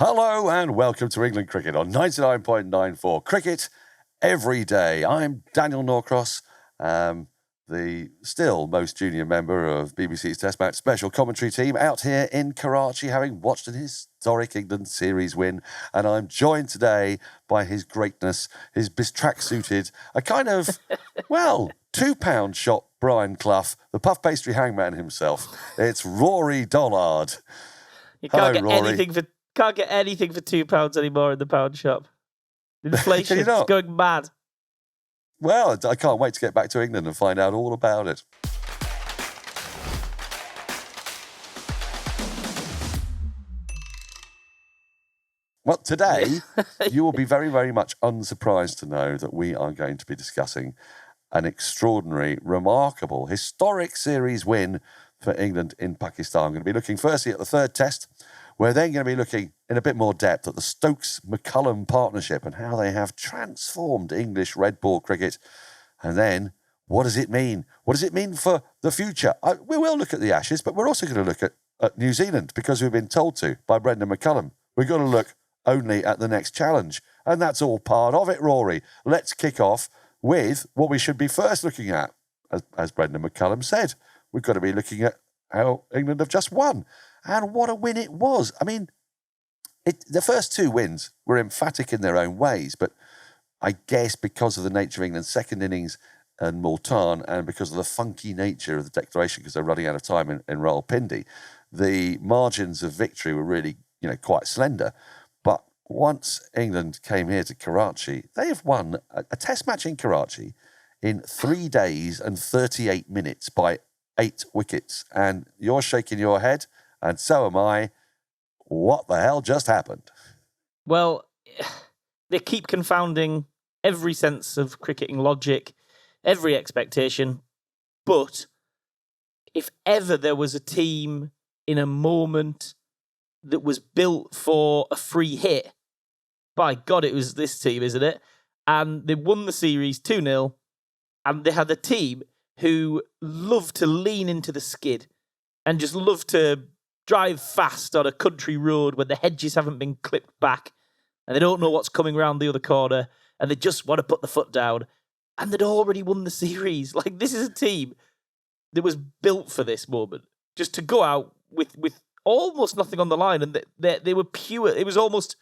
Hello and welcome to England Cricket on 99.94 Cricket every day. I'm Daniel Norcross, the still most junior member of BBC's Test Match special commentary team, out here in Karachi having watched an historic England series win. And I'm joined today by his greatness, his track-suited, a kind of, well, £2 shot Brian Clough, the puff pastry hangman himself. It's Rory Dollard. You can't Hello, Rory. Can't get anything for £2 anymore in the pound shop. Inflation is going mad. Well, I can't wait to get back to England and find out all about it. Well, today, you will be very, very much unsurprised to know that we are going to be discussing an extraordinary, remarkable, historic series win for England in Pakistan. I'm going to be looking firstly at the third test. We're then going to be looking in a bit more depth at the Stokes-McCullum partnership and how they have transformed English red ball cricket. And then, what does it mean? What does it mean for the future? We will look at the Ashes, but we're also going to look at New Zealand because we've been told to by Brendan McCullum. We've got to look only at the next challenge. And that's all part of it, Rory. Let's kick off with what we should be first looking at. As Brendan McCullum said, we've got to be looking at how England have just won. And what a win it was. I mean, the first two wins were emphatic in their own ways, but I guess because of the nature of England's second innings and Multan and because of the funky nature of the declaration, because they're running out of time in Rawalpindi, the margins of victory were really, quite slender. But once England came here to Karachi, they have won a test match in Karachi in 3 days and 38 minutes by 8 wickets. And you're shaking your head. And so am I. What the hell just happened? Well, they keep confounding every sense of cricketing logic, every expectation. But if ever there was a team in a moment that was built for a free hit, by God, it was this team, isn't it? And they won the series 2-0, and they had a team who loved to lean into the skid and just love to drive fast on a country road when the hedges haven't been clipped back and they don't know what's coming round the other corner and they just want to put the foot down, and they'd already won the series. Like, this is a team that was built for this moment, just to go out with almost nothing on the line, and they were pure. It was almost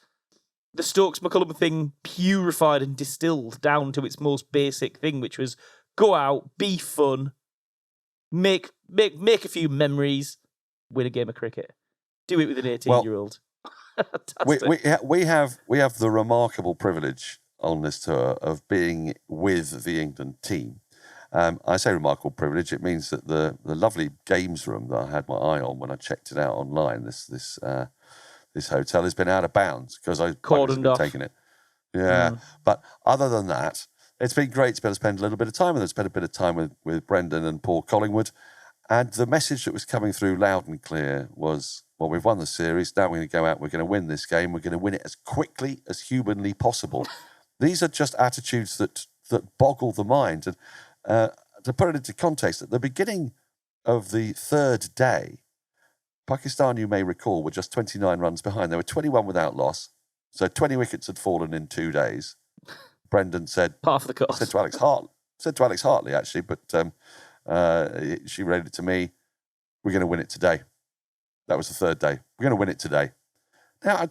the Stokes-McCullum thing purified and distilled down to its most basic thing, which was go out, be fun, make a few memories, win a game of cricket. Do it with an 18-year-old. We have the remarkable privilege on this tour of being with the England team. I say remarkable privilege. It means that the lovely games room that I had my eye on when I checked it out online, this hotel has been out of bounds because I cordoned off. Taken it. Yeah, but other than that, it's been great to be able to spend a little bit of time with them. Spend a bit of time with Brendan and Paul Collingwood. And the message that was coming through loud and clear was, well, we've won the series. Now we're going to go out. We're going to win this game. We're going to win it as quickly as humanly possible. These are just attitudes that boggle the mind. And to put it into context, at the beginning of the third day, Pakistan, you may recall, were just 29 runs behind. They were 21 without loss. So 20 wickets had fallen in 2 days. Brendan said... Half the cost. Said to Alex Hartley, actually, but... she read it to me. We're going to win it today. That was the third day. We're going to win it today. Now,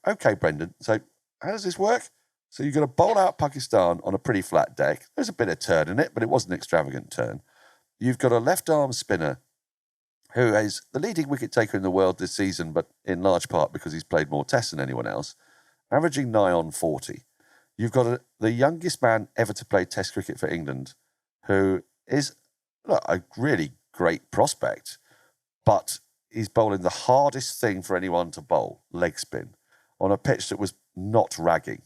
okay, Brendan, so how does this work? So you're going to bowl out Pakistan on a pretty flat deck. There's a bit of turn in it, but it wasn't an extravagant turn. You've got a left-arm spinner who is the leading wicket taker in the world this season, but in large part because he's played more tests than anyone else, averaging nigh on 40. You've got the youngest man ever to play test cricket for England, who is... Look, a really great prospect, but he's bowling the hardest thing for anyone to bowl, leg spin, on a pitch that was not ragging,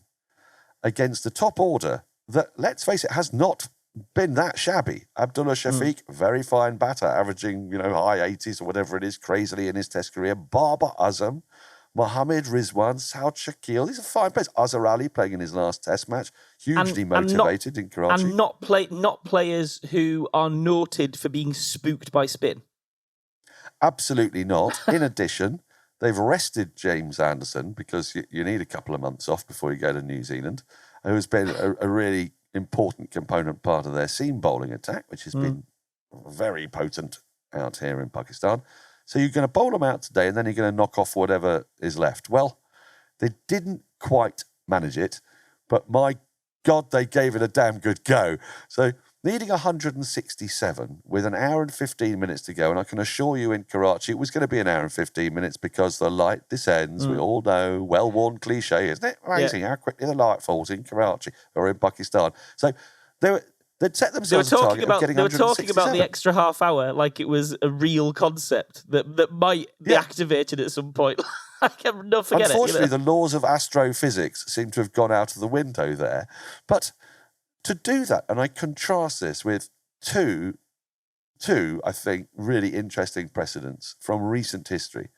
against the top order that, let's face it, has not been that shabby. Abdullah Shafiq, very fine batter, averaging, high 80s or whatever it is, crazily in his test career. Babar Azam, Mohammed Rizwan, Saud Shakil. These are fine players. Azhar Ali playing in his last test match. Hugely motivated in Karachi. And not players who are noted for being spooked by spin. Absolutely not. In addition, They've rested James Anderson because you need a couple of months off before you go to New Zealand, who's been a really important component part of their seam bowling attack, which has been very potent out here in Pakistan. So you're going to bowl them out today and then you're going to knock off whatever is left. Well, they didn't quite manage it, but my God, they gave it a damn good go. So needing 167 with an hour and 15 minutes to go, and I can assure you in Karachi it was going to be an hour and 15 minutes because the light descends. We all know, well-worn cliche, isn't it? Amazing how quickly the light falls in Karachi or in Pakistan. So they'd set themselves a target of getting 167. They were talking about the extra half hour like it was a real concept that might be activated at some point. I can not forget Unfortunately, it. the laws of astrophysics seem to have gone out of the window there. But to do that, and I contrast this with two, I think, really interesting precedents from recent history.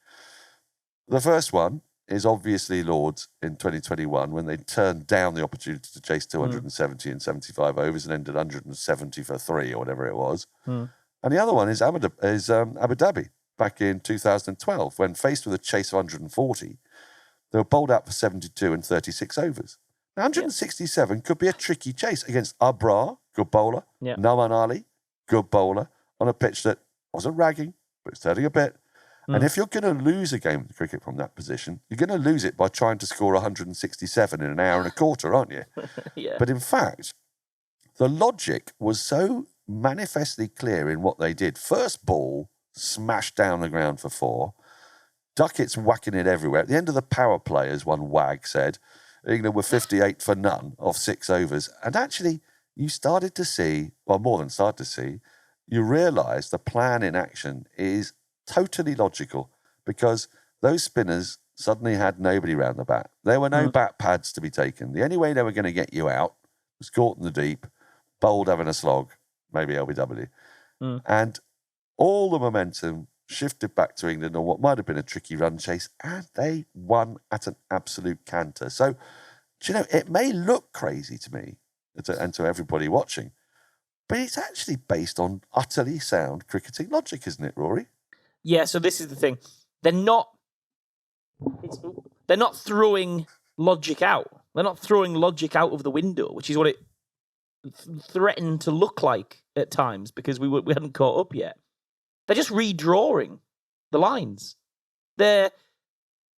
The first one is obviously Lords in 2021 when they turned down the opportunity to chase 270 and 75 overs and ended 170 for 3 or whatever it was. And the other one is Abu Dhabi back in 2012 when faced with a chase of 140, they were bowled out for 72 and 36 overs. Now, 167 could be a tricky chase against Abrar, good bowler, Naman Ali, good bowler, on a pitch that wasn't ragging, but it's turning a bit. And if you're going to lose a game of cricket from that position, you're going to lose it by trying to score 167 in an hour and a quarter, aren't you? But in fact, the logic was so manifestly clear in what they did. First ball, smashed down the ground for 4. Duckett's whacking it everywhere. At the end of the power play, as one wag said, England were 58 for none off 6 overs. And actually, you started to see, well, more than started to see, you realise the plan in action is totally logical because those spinners suddenly had nobody round the bat. There were no bat pads to be taken. The only way they were going to get you out was caught in the deep, bowled having a slog, maybe LBW. And all the momentum shifted back to England on what might have been a tricky run chase, and they won at an absolute canter. So, do you know, it may look crazy to me and to everybody watching, but it's actually based on utterly sound cricketing logic, isn't it, Rory? Yeah, so this is the thing. They're not throwing logic out. They're not throwing logic out of the window, which is what it threatened to look like at times because we hadn't caught up yet. They're just redrawing the lines. They're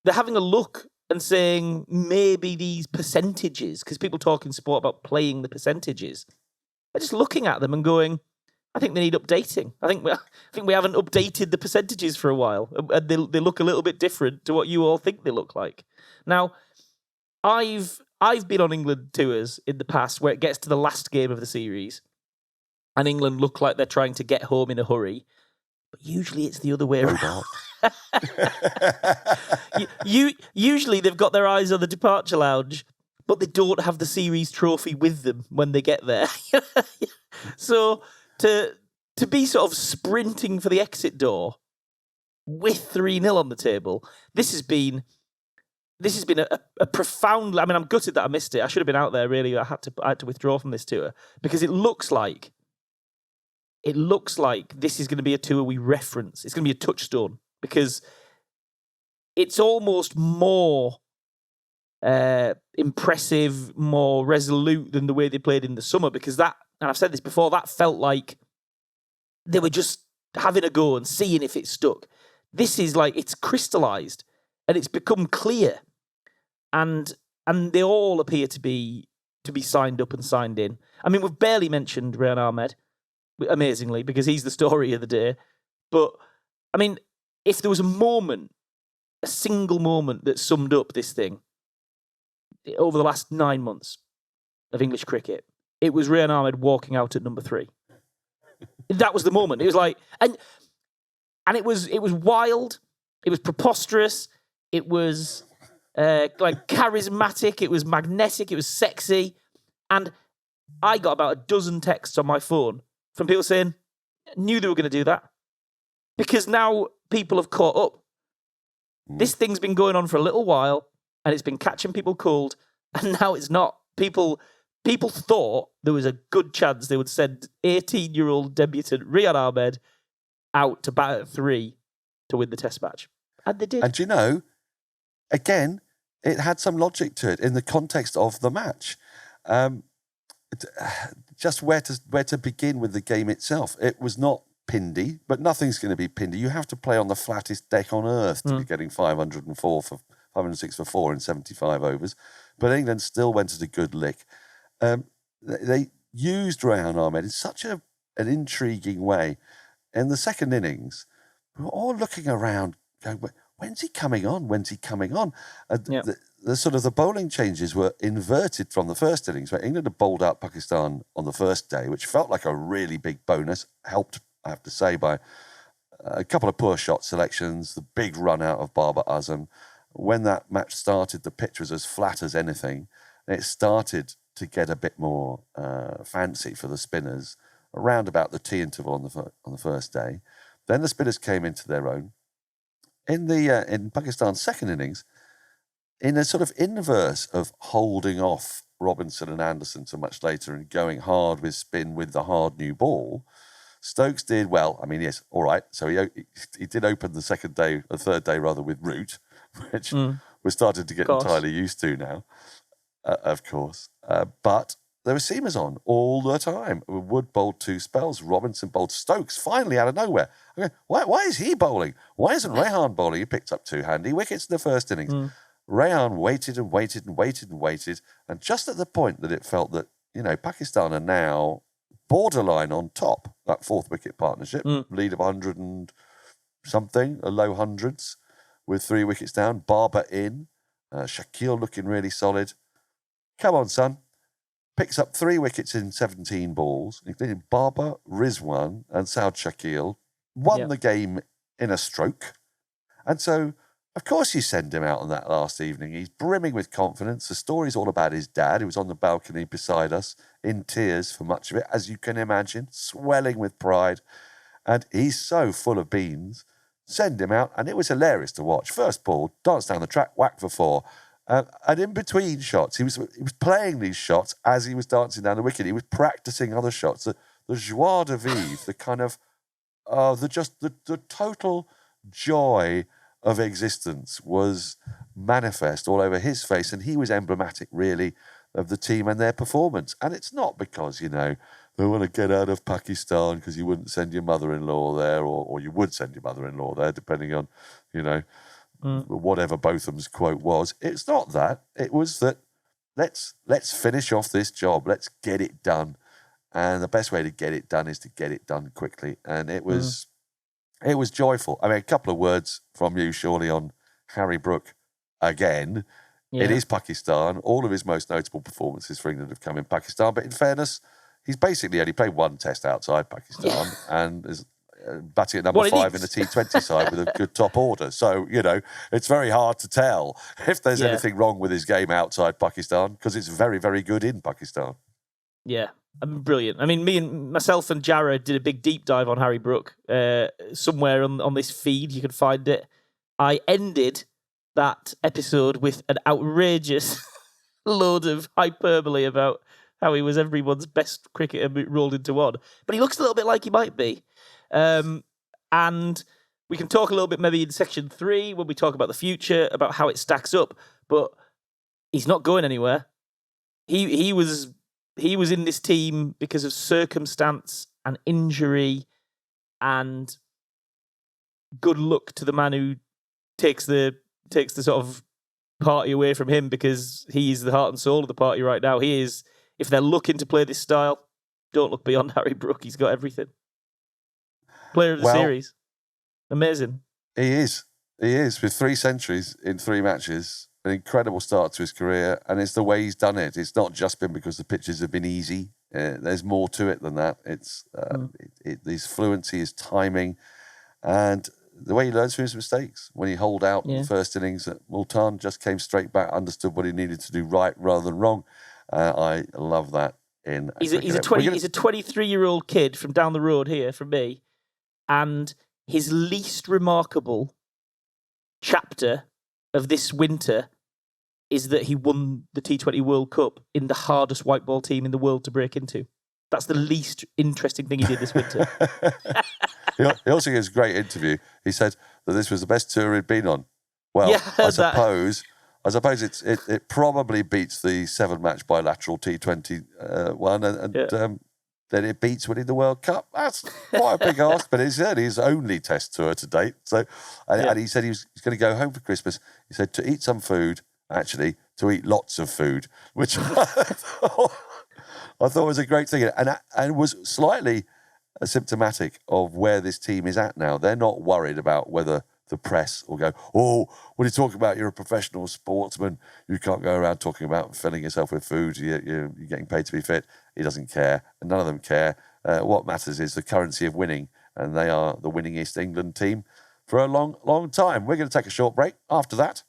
having a look and saying maybe these percentages, because people talk in sport about playing the percentages. They're just looking at them and going, I think they need updating. I think we haven't updated the percentages for a while, and they look a little bit different to what you all think they look like. Now, I've been on England tours in the past where it gets to the last game of the series, and England look like they're trying to get home in a hurry. But usually it's the other way around. Usually they've got their eyes on the departure lounge, but they don't have the series trophy with them when they get there. So to be sort of sprinting for the exit door with 3-0 on the table, this has been a profound. I mean, I'm gutted that I missed it. I should have been out there. Really, I had to withdraw from this tour because it looks like this is going to be a tour we reference. It's going to be a touchstone because it's almost more impressive, more resolute than the way they played in the summer because that, and I've said this before, that felt like they were just having a go and seeing if it stuck. This is like it's crystallised and it's become clear, and they all appear to be signed up and signed in. I mean, we've barely mentioned Rehan Ahmed, amazingly, because he's the story of the day. But, I mean, if there was a single moment that summed up this thing over the last 9 months of English cricket, it was Rehan Ahmed walking out at number 3. That was the moment. It was like, and it was wild, it was preposterous, it was like charismatic, it was magnetic, it was sexy, and I got about a dozen texts on my phone from people saying, knew they were going to do that. Because now people have caught up. This thing's been going on for a little while, and it's been catching people cold, and now it's not. People thought there was a good chance they would send 18-year-old debutant Rehan Ahmed out to bat at 3 to win the test match. And they did. And you know, again, it had some logic to it in the context of the match. Just where to begin with the game itself. It was not pindy, but nothing's going to be pindy. You have to play on the flattest deck on earth to be getting 506 for 4 in 75 overs. But England still went at a good lick. They used Rehan Ahmed in such an intriguing way. In the second innings, we were all looking around going, when's he coming on? When's he coming on? The sort of the bowling changes were inverted from the first innings, where England had bowled out Pakistan on the first day, which felt like a really big bonus, helped, I have to say, by a couple of poor shot selections, the big run out of Babar Azam. When that match started, the pitch was as flat as anything. It started to get a bit more fancy for the spinners around about the tea interval on the first day. Then the spinners came into their own. In Pakistan's second innings, in a sort of inverse of holding off Robinson and Anderson so much later and going hard with spin with the hard new ball, Stokes did well. I mean, yes, all right. So he did open the third day with Root, which we're starting to get entirely used to now, of course. But there were seamers on all the time. Wood bowled 2 spells. Robinson bowled Stokes finally out of nowhere. Okay, why is he bowling? Why isn't Rehan bowling? He picked up 2 handy wickets in the first innings. Rehan waited and waited and waited and waited. And just at the point that it felt that, Pakistan are now borderline on top, that 4th wicket partnership, lead of 100 and something, a low hundreds, with 3 wickets down. Babar in, Shakil looking really solid. Come on, son. Picks up 3 wickets in 17 balls, including Babar, Rizwan and Saud Shakil. Won the game in a stroke. And so, of course, you send him out on that last evening. He's brimming with confidence. The story's all about his dad, who was on the balcony beside us, in tears for much of it, as you can imagine, swelling with pride. And he's so full of beans. Send him out, and it was hilarious to watch. First ball, dance down the track, whack for 4. And in between shots, he was playing these shots as he was dancing down the wicket. He was practicing other shots. The joie de vivre, the kind of the total joy of existence was manifest all over his face, and he was emblematic, really, of the team and their performance. And it's not because, they want to get out of Pakistan because you wouldn't send your mother-in-law there, or you would send your mother-in-law there, depending on, whatever Botham's quote was. It's not that. It was that let's finish off this job. Let's get it done. And the best way to get it done is to get it done quickly. And it was joyful. I mean, a couple of words from you, surely, on Harry Brook again. Yeah. It is Pakistan. All of his most notable performances for England have come in Pakistan. But in fairness, he's basically only played 1 test outside Pakistan and is batting at number 5 in the T20 side with a good top order. So, it's very hard to tell if there's anything wrong with his game outside Pakistan, because it's very, very good in Pakistan. Yeah, brilliant. I mean, myself and Jared did a big deep dive on Harry Brook somewhere on this feed. You can find it. I ended that episode with an outrageous load of hyperbole about how he was everyone's best cricketer rolled into one. But he looks a little bit like he might be. And we can talk a little bit maybe in section 3 when we talk about the future, about how it stacks up. But he's not going anywhere. He was in this team because of circumstance and injury, and good luck to the man who takes the sort of party away from him, because he's the heart and soul of the party right now. He is. If they're looking to play this style, don't look beyond Harry Brook. He's got everything. Player of the series. Amazing. He is, with 3 centuries in 3 matches. An incredible start to his career, and it's the way he's done it. It's not just been because the pitches have been easy. There's more to it than that. It's his fluency, his timing, and the way he learns from his mistakes. When he holed out in the first innings at Multan, just came straight back, understood what he needed to do right rather than wrong. I love that. He's a 23-year-old kid from down the road here from me, and his least remarkable chapter of this winter is that he won the T20 World Cup in the hardest white ball team in the world to break into. That's the least interesting thing he did this winter. He also gives a great interview. He said, that this was the best tour he'd been on. Well, Yeah, I I heard that. suppose it probably beats the 7-match bilateral T20 one, and then it beats winning the World Cup. That's quite a big ask, but it's certainly his only test tour to date. So, and he said he's going to go home for Christmas. He said to eat some food, actually, to eat lots of food, which I thought was a great thing, and was slightly symptomatic of where this team is at now. They're not worried about whether the press will go, oh, what are you talking about? You're a professional sportsman. You can't go around talking about filling yourself with food. You're getting paid to be fit. He doesn't care, and none of them care. What matters is the currency of winning, and they are the winningest England team for a long, long time. We're going to take a short break. After that,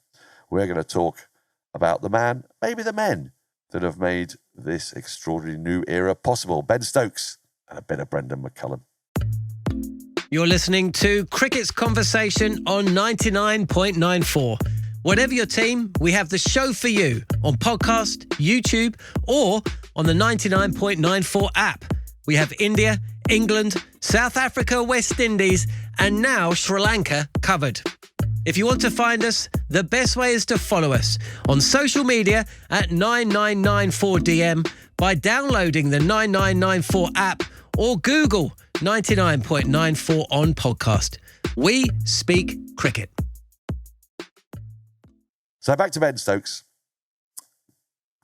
we're going to talk about the man, maybe the men, that have made this extraordinary new era possible. Ben Stokes and a bit of Brendan McCullum. You're listening to Cricket's Conversation on 99.94. Whatever your team, we have the show for you on podcast, YouTube, or on the 99.94 app. We have India, England, South Africa, West Indies, and now Sri Lanka covered. If you want to find us, the best way is to follow us on social media at 9994DM by downloading the 9994 app or Google 99.94 on podcast. We speak cricket. So back to Ben Stokes.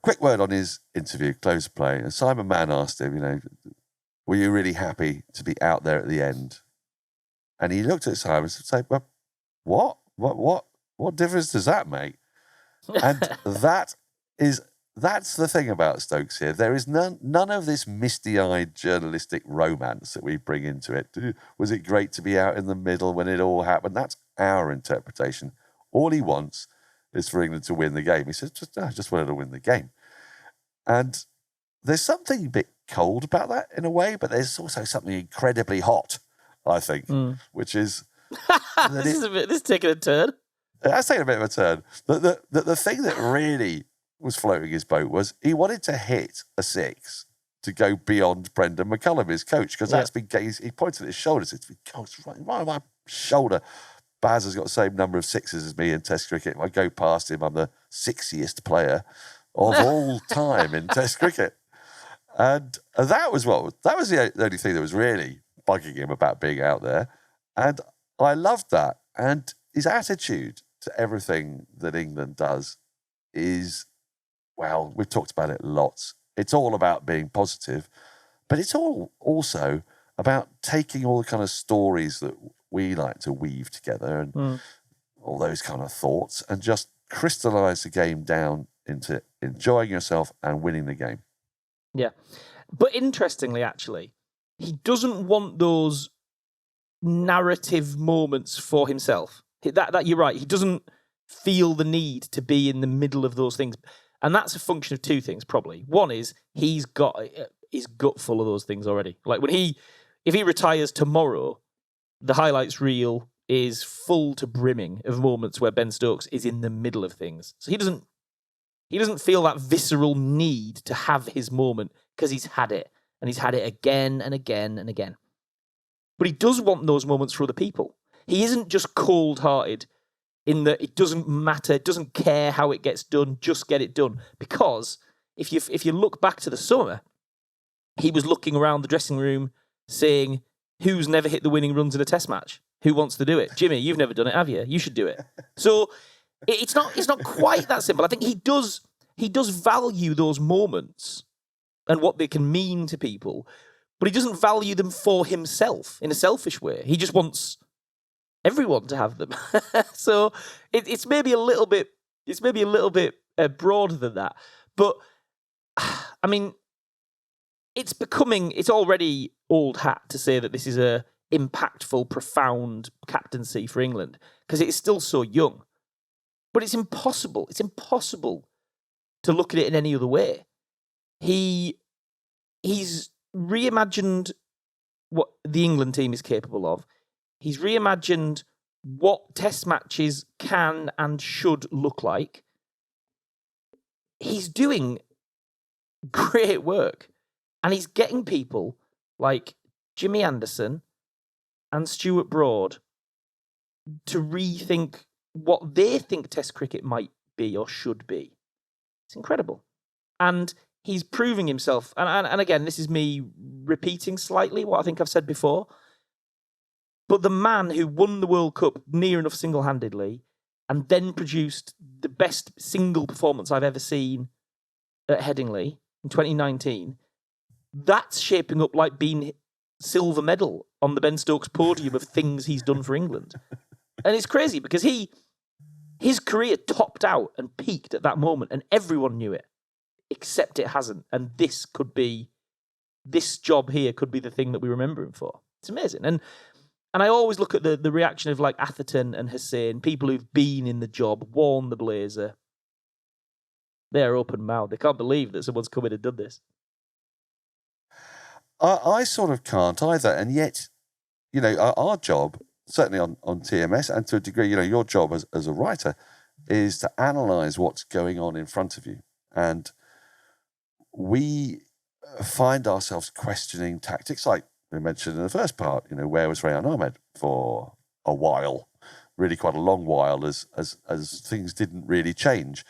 Quick word on his interview, close play. And Simon Mann asked him, were you really happy to be out there at the end? And he looked at Simon and said, well, what? What difference does that make? And that's the thing about Stokes here. There is none of this misty-eyed journalistic romance that we bring into it. Was it great to be out in the middle when it all happened? That's our interpretation. All he wants is for England to win the game. He says, I just wanted to win the game. And there's something a bit cold about that in a way, but there's also something incredibly hot, I think, which is... This is taking a turn. That's taking a bit of a turn. The thing that really was floating his boat was he wanted to hit a 6 to go beyond Brendan McCullum, his coach, because that's been he pointed at his shoulder and said, "Coach, right on my shoulder. Baz has got the same number of 6s as me in Test cricket. If I go past him, I'm the 6iest player of all time in Test cricket." And that was the only thing that was really bugging him about being out there. And I loved that. And his attitude to everything that England does is, well, we've talked about it lots. It's all about being positive, but it's all also about taking all the kind of stories that we like to weave together and all those kind of thoughts and just crystallize the game down into enjoying yourself and winning the game. Yeah. But interestingly, actually, he doesn't want those narrative moments for himself. That you're right. He doesn't feel the need to be in the middle of those things. And that's a function of two things, probably. One is he's got his gut full of those things already. Like if he retires tomorrow, the highlights reel is full to brimming of moments where Ben Stokes is in the middle of things. So he doesn't feel that visceral need to have his moment because he's had it. And he's had it again and again and again. But he does want those moments for other people. He isn't just cold-hearted in that it doesn't matter, it doesn't care how it gets done, just get it done. Because if you look back to the summer, he was looking around the dressing room saying, who's never hit the winning runs in a test match? Who wants to do it? Jimmy, you've never done it, have you? You should do it. So it's not quite that simple. I think he does value those moments and what they can mean to people, but he doesn't value them for himself in a selfish way. He just wants everyone to have them. So it's maybe a little bit broader than that. But I mean, it's already old hat to say that this is a impactful, profound captaincy for England because it is still so young. But it's impossible. It's impossible to look at it in any other way. He's reimagined what the England team is capable of. He's reimagined what test matches can and should look like. He's doing great work. And he's getting people like Jimmy Anderson and Stuart Broad to rethink what they think Test cricket might be or should be. It's incredible. And he's proving himself. And again, this is me repeating slightly what I think I've said before. But the man who won the World Cup near enough single-handedly and then produced the best single performance I've ever seen at Headingley in 2019, that's shaping up like being silver medal on the Ben Stokes podium of things he's done for England. And it's crazy because his career topped out and peaked at that moment and everyone knew it, except it hasn't. And this job here could be the thing that we remember him for. It's amazing. And I always look at the reaction of like Atherton and Hussain, people who've been in the job, worn the blazer. They're open-mouthed. They can't believe that someone's come in and done this. I sort of can't either. And yet, our job, certainly on TMS, and to a degree, your job as a writer, is to analyse what's going on in front of you. And we find ourselves questioning tactics like we mentioned in the first part, where was Rayan Ahmed for a while, really quite a long while, as things didn't really change,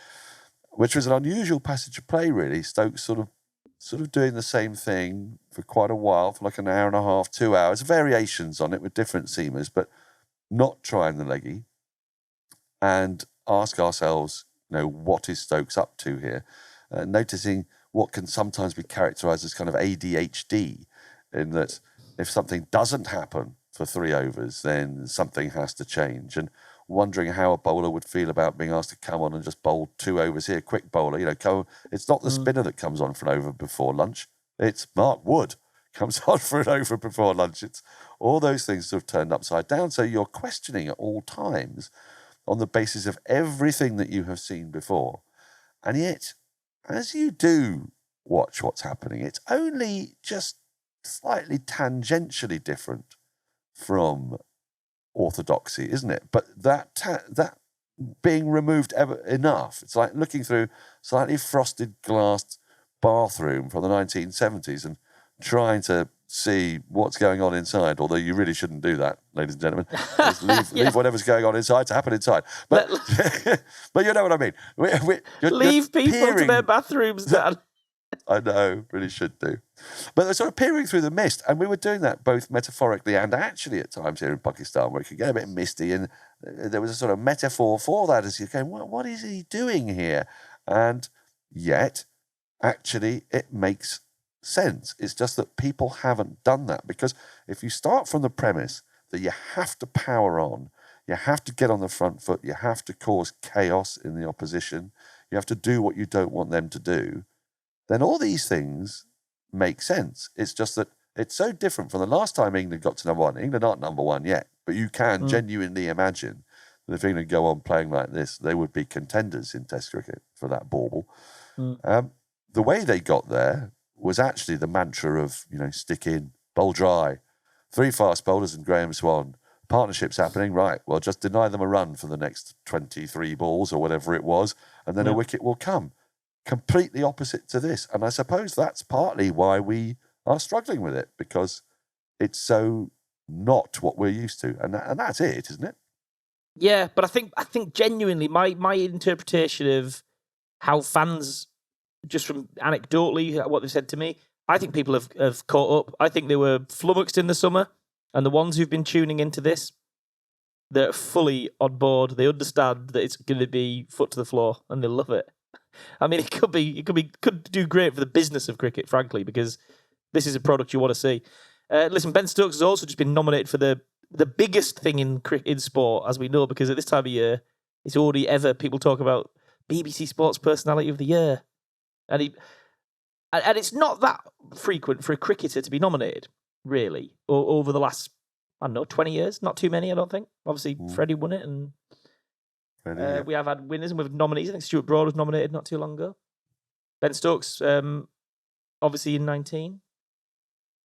which was an unusual passage of play, really. Stokes sort of doing the same thing for quite a while, for like an hour and a half, 2 hours, variations on it with different seamers, but not trying the leggy, and ask ourselves, what is Stokes up to here? Noticing what can sometimes be characterised as kind of ADHD, in that if something doesn't happen for 3 overs, then something has to change. And wondering how a bowler would feel about being asked to come on and just bowl 2 overs here, quick bowler. It's not the spinner that comes on for an over before lunch. It's Mark Wood comes on for an over before lunch. It's all those things sort of turned upside down. So you're questioning at all times on the basis of everything that you have seen before. And yet, as you do watch what's happening, it's only just slightly tangentially different from orthodoxy, isn't it? But that being removed enough, it's like looking through slightly frosted glass bathroom from the 1970s and trying to see what's going on inside, although you really shouldn't do that, ladies and gentlemen. Just leave whatever's going on inside to happen inside. But but you know what I mean. Leave people to their bathrooms, Dan. I know, really should do. But they're sort of peering through the mist, and we were doing that both metaphorically and actually at times here in Pakistan, where it could get a bit misty, and there was a sort of metaphor for that as you're going, what is he doing here? And yet, actually, it makes sense. It's just that people haven't done that, because if you start from the premise that you have to power on, you have to get on the front foot, you have to cause chaos in the opposition, you have to do what you don't want them to do, then all these things make sense. It's just that it's so different from the last time England got to number one. England aren't number one yet, but you can genuinely imagine that if England go on playing like this, they would be contenders in Test cricket for that bauble. The way they got there was actually the mantra of, stick in, bowl dry, 3 fast bowlers and Graham Swan, partnerships happening, right, well, just deny them a run for the next 23 balls or whatever it was, and then a wicket will come. Completely opposite to this. And I suppose that's partly why we are struggling with it, because it's so not what we're used to. And that's it, isn't it? Yeah, but I think genuinely my interpretation of how fans, just from anecdotally what they've said to me, I think people have caught up. I think they were flummoxed in the summer, and the ones who've been tuning into this, they're fully on board. They understand that it's going to be foot to the floor, and they love it. I mean, it could do great for the business of cricket, frankly, because this is a product you want to see. Listen, Ben Stokes has also just been nominated for the biggest thing in sport, as we know, because at this time of year, it's already ever people talk about BBC Sports Personality of the Year, and it's not that frequent for a cricketer to be nominated, really, over the last 20 years. Not too many, I don't think. Obviously, Freddie won it, and we have had winners and we've nominees. I think Stuart Broad was nominated not too long ago. Ben Stokes, obviously in 19.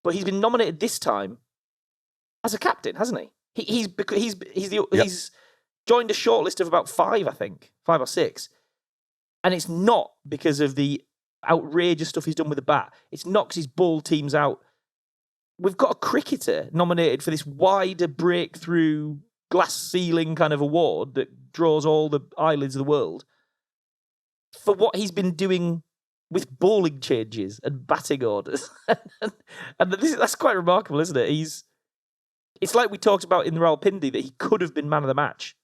But he's been nominated this time as a captain, hasn't he? He's joined a shortlist of about 5, I think, 5 or 6. And it's not because of the outrageous stuff he's done with the bat. It's not because he's bowled teams out. We've got a cricketer nominated for this wider breakthrough glass ceiling kind of award that draws all the eyelids of the world for what he's been doing with bowling changes and batting orders. And that's quite remarkable, isn't it? It's like we talked about in the Rawalpindi that he could have been man of the match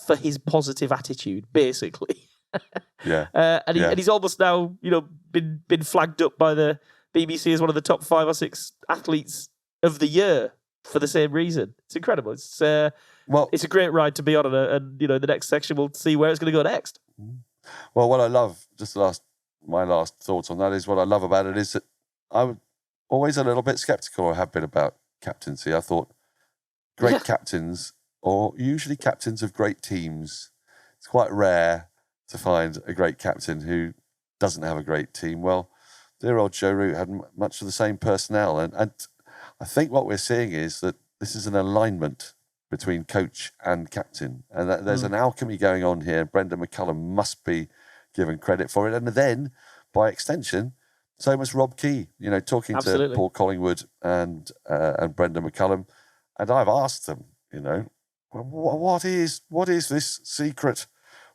for his positive attitude, basically. Yeah. And he's almost now, been flagged up by the BBC as one of the top 5 or 6 athletes of the year for the same reason. It's incredible. It's a great ride to be on, and the next section we'll see where it's going to go next. Well, what I love, my last thoughts on that is what I love about it is that I'm always a little bit sceptical, I have been, about captaincy. I thought great captains, or usually captains of great teams, it's quite rare to find a great captain who doesn't have a great team. Well, dear old Joe Root had much of the same personnel. And I think what we're seeing is that this is an alignment between coach and captain, and that there's an alchemy going on here. Brendan McCullum must be given credit for it. And then, by extension, so must Rob Key, talking to Paul Collingwood and Brendan McCullum. And I've asked them, what is this secret?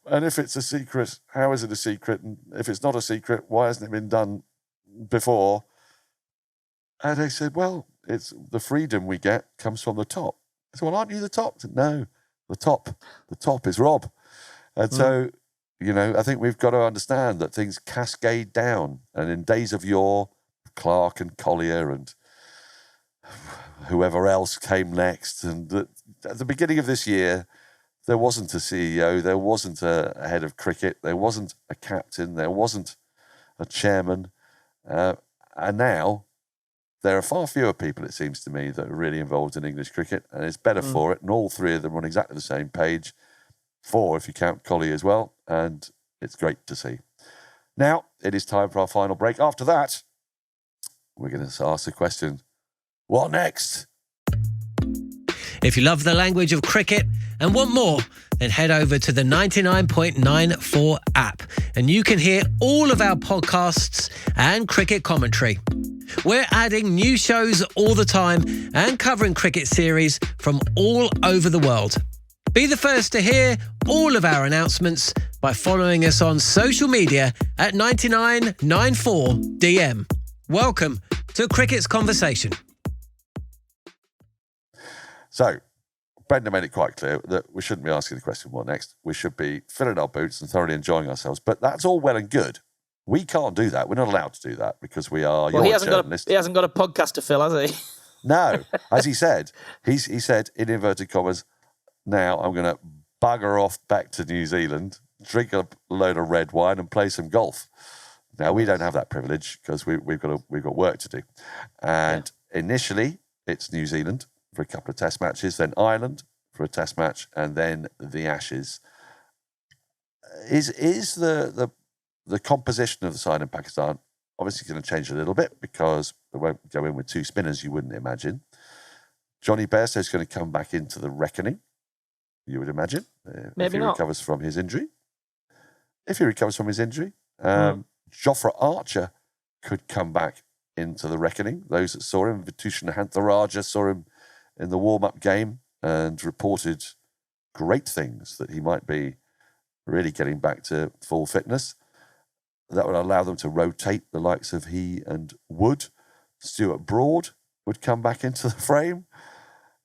And if it's a secret, how is it a secret? And if it's not a secret, why hasn't it been done before? And they said, well, it's the freedom we get comes from the top. I said, well, aren't you the top? I said, no, the top is Rob. And so, I think we've got to understand that things cascade down. And in days of yore, Clark and Collier and whoever else came next. And at the beginning of this year, there wasn't a CEO, there wasn't a head of cricket, there wasn't a captain, there wasn't a chairman. And now there are far fewer people, it seems to me, that are really involved in English cricket, and it's better for it. And all 3 of them are on exactly the same page. 4 if you count Collie as well, and it's great to see. Now, it is time for our final break. After that, we're going to ask the question, what next? If you love the language of cricket and want more, then head over to the 99.94 app, and you can hear all of our podcasts and cricket commentary. We're adding new shows all the time and covering cricket series from all over the world. Be the first to hear all of our announcements by following us on social media at 9994DM. Welcome to Cricket's Conversation. So, Brendan made it quite clear that we shouldn't be asking the question, what next? We should be filling our boots and thoroughly enjoying ourselves. But that's all well and good. We can't do that. We're not allowed to do that because we are your journalist. He hasn't got a podcast to fill, has he? No. As he said, he said, in inverted commas, now I'm going to bugger off back to New Zealand, drink a load of red wine and play some golf. Now, we don't have that privilege because we've got work to do. And initially, it's New Zealand for a couple of test matches, then Ireland for a test match, and then the Ashes. Is the composition of the side in Pakistan obviously going to change a little bit because they won't go in with 2 spinners, you wouldn't imagine. Johnny Bairstow's going to come back into the reckoning, you would imagine, if he recovers from his injury. Jofra Archer could come back into the reckoning. Those that saw him, Vitushan Hantharajah saw him in the warm-up game and reported great things, that he might be really getting back to full fitness. That would allow them to rotate the likes of he and Wood. Stuart Broad would come back into the frame,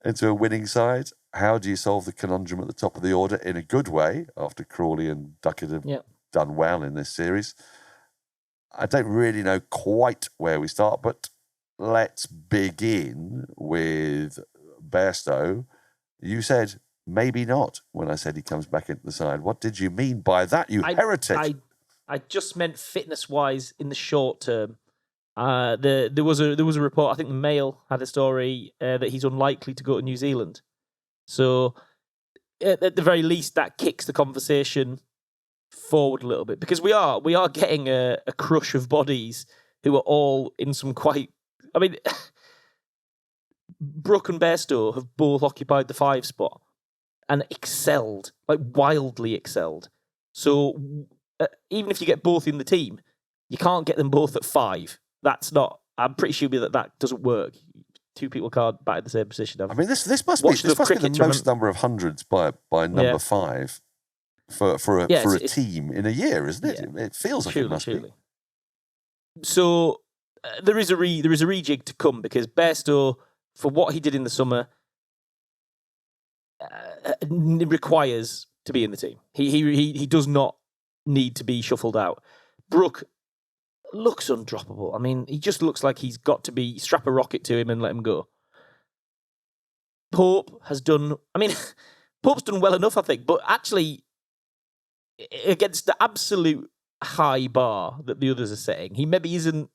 into a winning side. How do you solve the conundrum at the top of the order in a good way after Crawley and Duckett have done well in this series? I don't really know quite where we start, but let's begin with Bairstow. You said maybe not when I said he comes back into the side. What did you mean by that, you heretic? I just meant fitness-wise in the short term. There was a report, I think the Mail had a story that he's unlikely to go to New Zealand. So at the very least, that kicks the conversation forward a little bit, because we are getting a crush of bodies who are all in some quite... I mean, Brooke and Bairstow have both occupied the 5 spot and excelled, like wildly excelled. So even if you get both in the team, you can't get them both at 5. That's not... I'm pretty sure that doesn't work. two people can't bat in the same position. I mean, this must be the most number of hundreds by number 5 for a team in a year, isn't it? Yeah. It feels like it must be. So there is a rejig to come because Bairstow, for what he did in the summer, requires to be in the team. He does not need to be shuffled out. Brook looks undroppable. I mean, he just looks like he's got to be strap a rocket to him and let him go. Pope has done. I mean, Pope's done well enough, I think, but actually, against the absolute high bar that the others are setting, he maybe isn't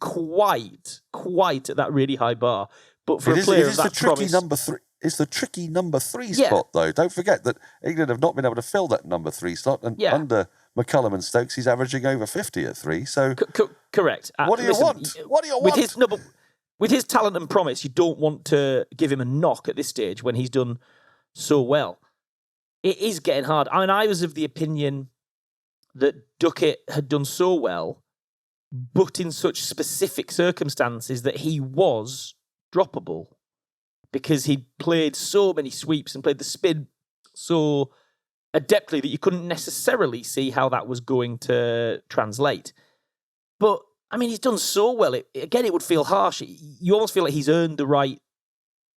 quite at that really high bar. But for a player of that promise, number 3. It's the tricky number 3 spot, though. Don't forget that England have not been able to fill that number 3 slot, and under McCullum and Stokes, he's averaging over 50 at 3. So correct. What do you want? What do you want? With his talent and promise, you don't want to give him a knock at this stage when he's done so well. It is getting hard. I mean, I was of the opinion that Duckett had done so well, but in such specific circumstances that he was droppable because he'd played so many sweeps and played the spin so adeptly that you couldn't necessarily see how that was going to translate. But, I mean, he's done so well. It would feel harsh. You almost feel like he's earned the right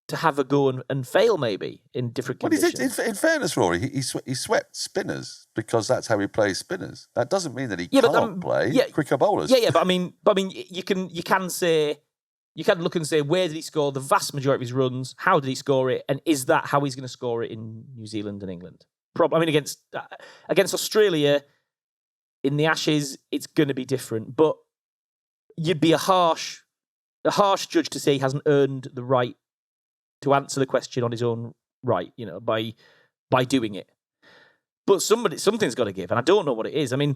to have a go and fail, maybe, in different conditions. In fairness, Rory, he swept spinners because that's how he plays spinners. That doesn't mean that he can't play quicker bowlers. But I mean, you can look and say, where did he score the vast majority of his runs? How did he score it? And is that how he's going to score it in New Zealand and England? I mean, against Australia in the Ashes, it's going to be different. But you'd be a harsh judge to say he hasn't earned the right to answer the question on his own right, by doing it. But something's got to give, and I don't know what it is. I mean,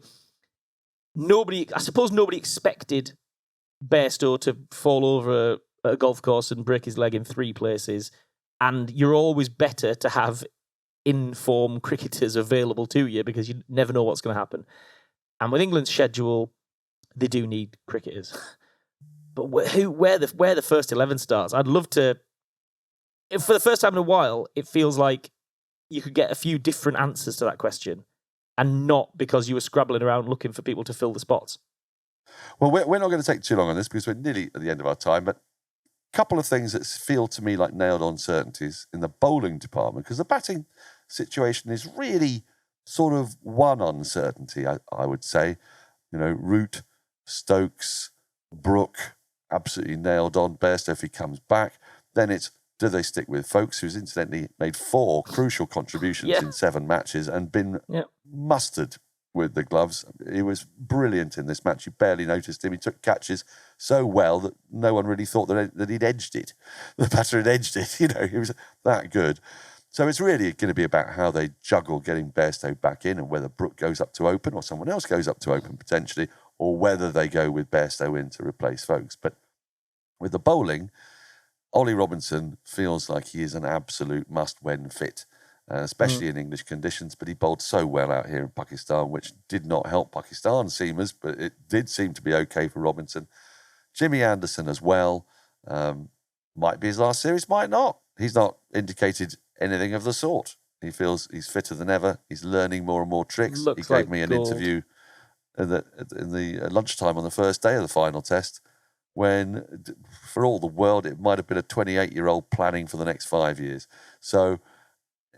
I suppose nobody expected Bairstow to fall over a golf course and break his leg in 3 places, and you're always better to have in-form cricketers available to you because you never know what's going to happen. And with England's schedule, they do need cricketers. But where the first 11 starts, I'd love to. For the first time in a while, it feels like you could get a few different answers to that question, and not because you were scrabbling around looking for people to fill the spots. Well, we're not going to take too long on this because we're nearly at the end of our time, but a couple of things that feel to me like nailed-on certainties in the bowling department, because the batting situation is really sort of one uncertainty, I would say. Root, Stokes, Brook, absolutely nailed on. Bairstow if he comes back. Then it's, do they stick with Folkes, who's incidentally made 4 crucial contributions in 7 matches and been mustard with the gloves. He was brilliant in this match. You barely noticed him. He took catches so well that no one really thought that he'd edged it. The batter had edged it. He was that good. So it's really going to be about how they juggle getting Bairstow back in and whether Brook goes up to open or someone else goes up to open potentially, or whether they go with Bairstow in to replace Folkes. But with the bowling, Ollie Robinson feels like he is an absolute must when fit, especially in English conditions, but he bowled so well out here in Pakistan, which did not help Pakistan seamers, but it did seem to be okay for Robinson. Jimmy Anderson as well. Might be his last series, might not. He's not indicated anything of the sort. He feels he's fitter than ever. He's learning more and more tricks. He gave me an interview in the lunchtime on the first day of the final test, when, for all the world, it might have been a 28-year-old planning for the next 5 years. So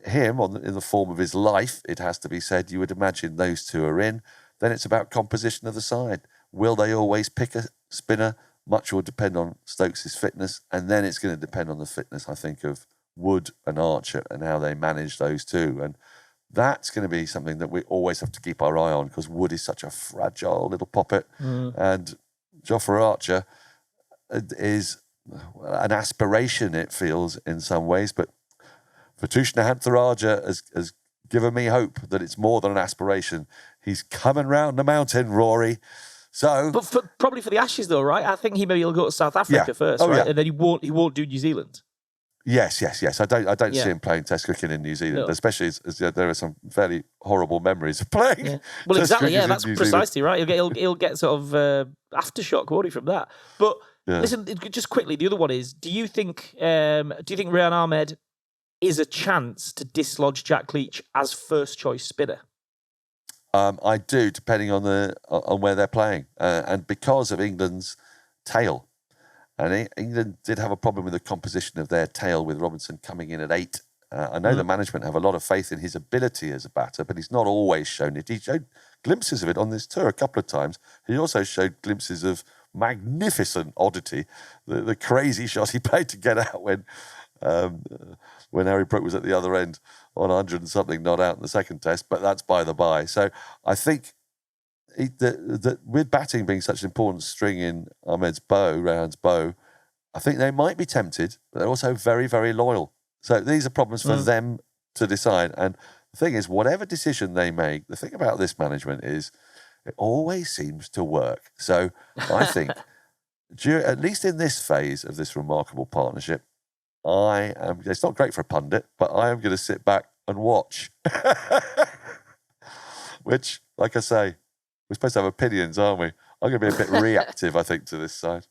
him, in the form of his life, it has to be said, you would imagine those two are in. Then it's about composition of the side. Will they always pick a spinner? Much will depend on Stokes' fitness, and then it's going to depend on the fitness, I think, of Wood and Archer and how they manage those two. And that's going to be something that we always have to keep our eye on, because Wood is such a fragile little poppet, and Jofra Archer is an aspiration, it feels, in some ways. But Vatushna Hantharaja has given me hope that it's more than an aspiration. He's coming round the mountain, Rory. So, but probably for the Ashes, though, right? I think maybe he'll go to South Africa first, right? And then he won't do New Zealand. Yes. I don't see him playing Test cricket in New Zealand, especially as there are some fairly horrible memories of playing. Yeah. Well, exactly. Yeah, that's precisely right. He'll get sort of aftershock, won't he, from that? But Listen, just quickly, the other one is: do you think Ryan Ahmed is a chance to dislodge Jack Leach as first choice spinner? I do, depending on where they're playing, and because of England's tail. And England did have a problem with the composition of their tail, with Robinson coming in at 8. I know the management have a lot of faith in his ability as a batter, but he's not always shown it. He showed glimpses of it on this tour a couple of times. He also showed glimpses of magnificent oddity, the crazy shot he played to get out when Harry Brook was at the other end on 100 and something not out in the second test, but that's by the by. So I think that with batting being such an important string in Ryan's bow, I think they might be tempted, but they're also very, very loyal. So these are problems for them to decide. And the thing is, whatever decision they make, the thing about this management is it always seems to work. So I think, at least in this phase of this remarkable partnership, it's not great for a pundit, but I am going to sit back and watch. Which, like I say, we're supposed to have opinions, aren't we? I'm going to be a bit reactive, I think, to this side.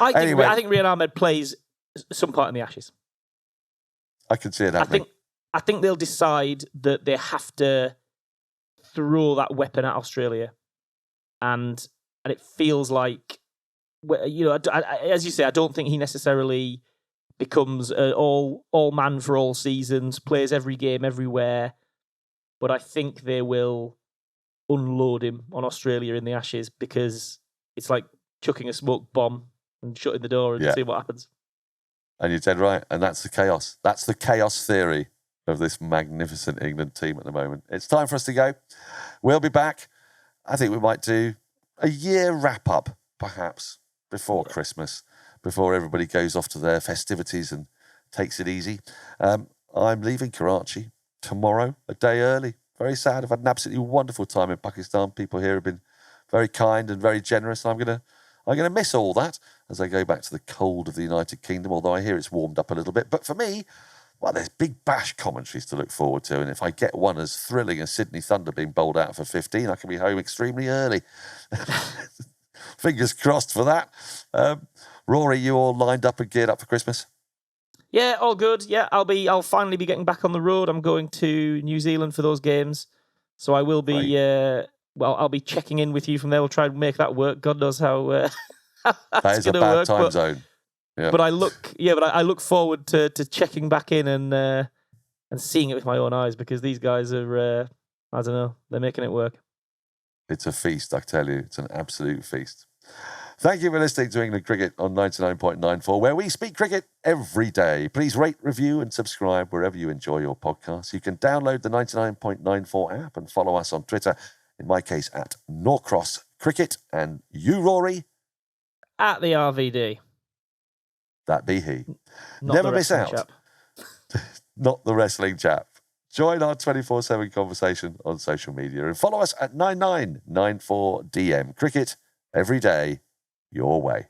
I think Ryan Ahmed plays some part in the Ashes. I can see it happening. I think they'll decide that they have to throw that weapon at Australia, and it feels like, as you say, I don't think he necessarily becomes an all man for all seasons, plays every game everywhere, but I think they will unload him on Australia in the Ashes, because it's like chucking a smoke bomb and shutting the door and see what happens. And you're dead right. And that's the chaos. That's the chaos theory of this magnificent England team at the moment. It's time for us to go. We'll be back. I think we might do a year wrap-up, perhaps, before Christmas, before everybody goes off to their festivities and takes it easy. I'm leaving Karachi tomorrow, a day early. Very sad. I've had an absolutely wonderful time in Pakistan. People here have been very kind and very generous. I'm gonna miss all that as I go back to the cold of the United Kingdom, although I hear it's warmed up a little bit. But for me, well, there's Big Bash commentaries to look forward to, and if I get one as thrilling as Sydney Thunder being bowled out for 15, I can be home extremely early. Fingers crossed for that. Rory, you all lined up and geared up for Christmas? Yeah, all good. Yeah, I'll finally be getting back on the road. I'm going to New Zealand for those games, so I will be. I'll be checking in with you from there. We'll try and make that work. God knows how. That is a bad time zone. Yeah. But I look forward to checking back in and seeing it with my own eyes, because these guys are, I don't know, they're making it work. It's a feast, I tell you. It's an absolute feast. Thank you for listening to England Cricket on 99.94, where we speak cricket every day. Please rate, review and subscribe wherever you enjoy your podcasts. You can download the 99.94 app and follow us on Twitter, in my case at Norcross Cricket, and you, Rory? At the RVD. That be he. Not Never miss out. Chap. Not the wrestling chap. Join our 24/7 conversation on social media and follow us at 9994DM. Cricket every day, your way.